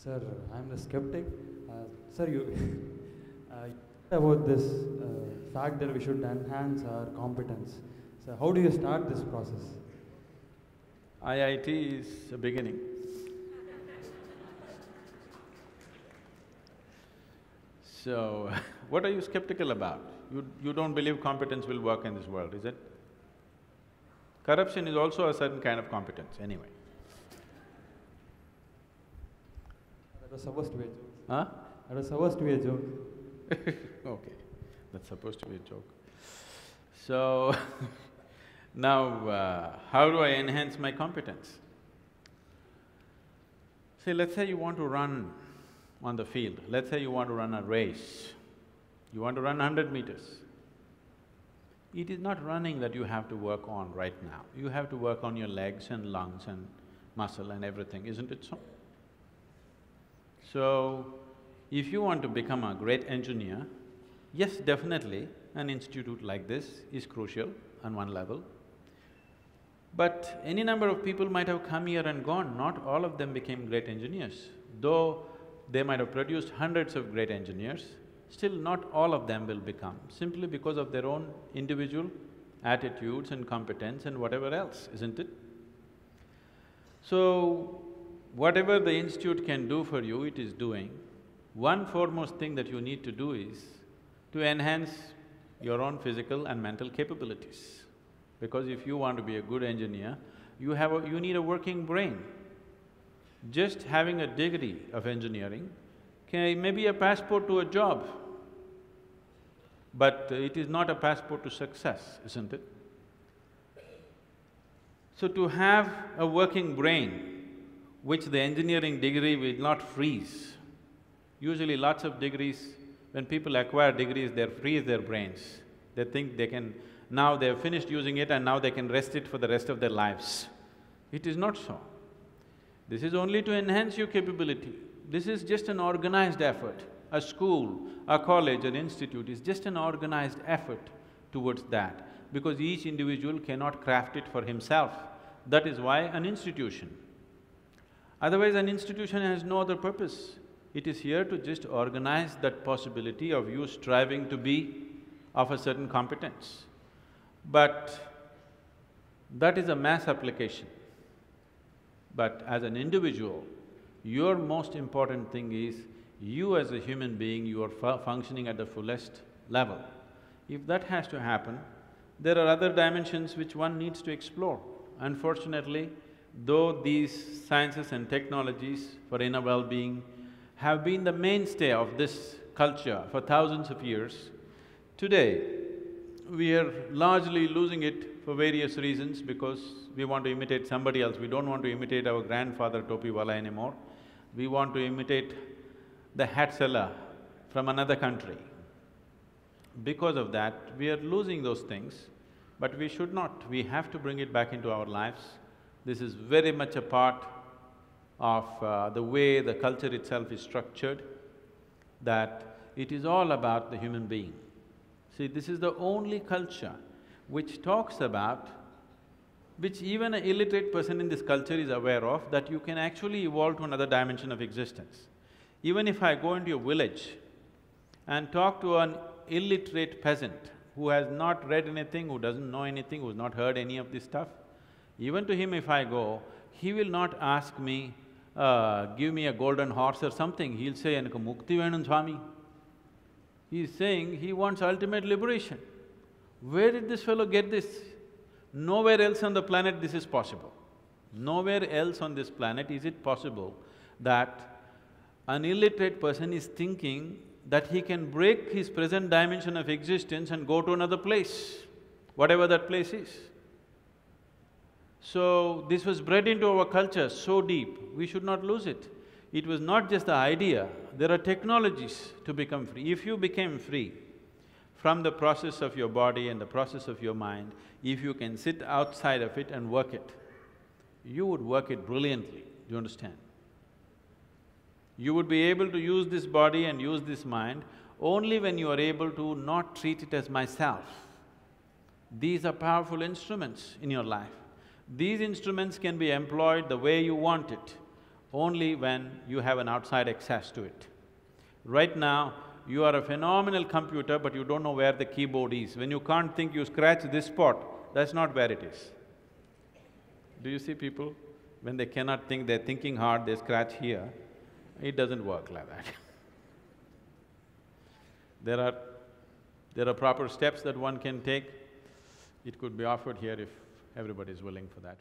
Sir, I'm the skeptic. Sir, you about this fact that we should enhance our competence. So, how do you start this process? IIT is a beginning. So, what are you skeptical about? You don't believe competence will work in this world, is it? Corruption is also a certain kind of competence, anyway. That was supposed to be a joke. Huh? That was supposed to be a joke. Okay, that's supposed to be a joke. So, now, how do I enhance my competence? See, let's say you want to run on the field, let's say you want to run a race, you want to run 100 meters. It is not running that you have to work on right now, you have to work on your legs and lungs and muscle and everything, isn't it so? So, if you want to become a great engineer, yes, definitely an institute like this is crucial on one level. But any number of people might have come here and gone, not all of them became great engineers. Though they might have produced hundreds of great engineers, still not all of them will become, simply because of their own individual attitudes and competence and whatever else, isn't it? So, whatever the institute can do for you, it is doing. One foremost thing that you need to do is to enhance your own physical and mental capabilities. Because if you want to be a good engineer, you need a working brain. Just having a degree of engineering may be a passport to a job, but it is not a passport to success, isn't it? So to have a working brain, which the engineering degree will not freeze. Usually lots of degrees, when people acquire degrees, they freeze their brains. They think they can… now they've finished using it and now they can rest it for the rest of their lives. It is not so. This is only to enhance your capability. This is just an organized effort. A school, a college, an institute is just an organized effort towards that, because each individual cannot craft it for himself. That is why an institution. Otherwise, an institution has no other purpose. It is here to just organize that possibility of you striving to be of a certain competence. But that is a mass application. But as an individual, your most important thing is you as a human being, you are functioning at the fullest level. If that has to happen, there are other dimensions which one needs to explore. Unfortunately, though these sciences and technologies for inner well-being have been the mainstay of this culture for thousands of years, today we are largely losing it for various reasons, because we want to imitate somebody else. We don't want to imitate our grandfather Topiwala anymore. We want to imitate the hat seller from another country. Because of that, we are losing those things, but we should not. We have to bring it back into our lives. This is very much a part of the way the culture itself is structured, that it is all about the human being. See, this is the only culture which talks about, which even an illiterate person in this culture is aware of, that you can actually evolve to another dimension of existence. Even if I go into a village and talk to an illiterate peasant who has not read anything, who doesn't know anything, who's not heard any of this stuff, even to him if I go, he will not ask me, give me a golden horse or something, he'll say, "Enakku mukti venum Swami." He's saying he wants ultimate liberation. Where did this fellow get this? Nowhere else on the planet this is possible. Nowhere else on this planet is it possible that an illiterate person is thinking that he can break his present dimension of existence and go to another place, whatever that place is. So, this was bred into our culture so deep, we should not lose it. It was not just the idea, there are technologies to become free. If you became free from the process of your body and the process of your mind, if you can sit outside of it and work it, you would work it brilliantly, do you understand? You would be able to use this body and use this mind only when you are able to not treat it as myself. These are powerful instruments in your life. These instruments can be employed the way you want it. only when you have an outside access to it. Right now, you are a phenomenal computer, but you don't know where the keyboard is. When you can't think, you scratch this spot, that's not where it is. Do you see people? When they cannot think, they're thinking hard, they scratch here. It doesn't work like that. There are proper steps that one can take. It could be offered here if everybody is willing for that.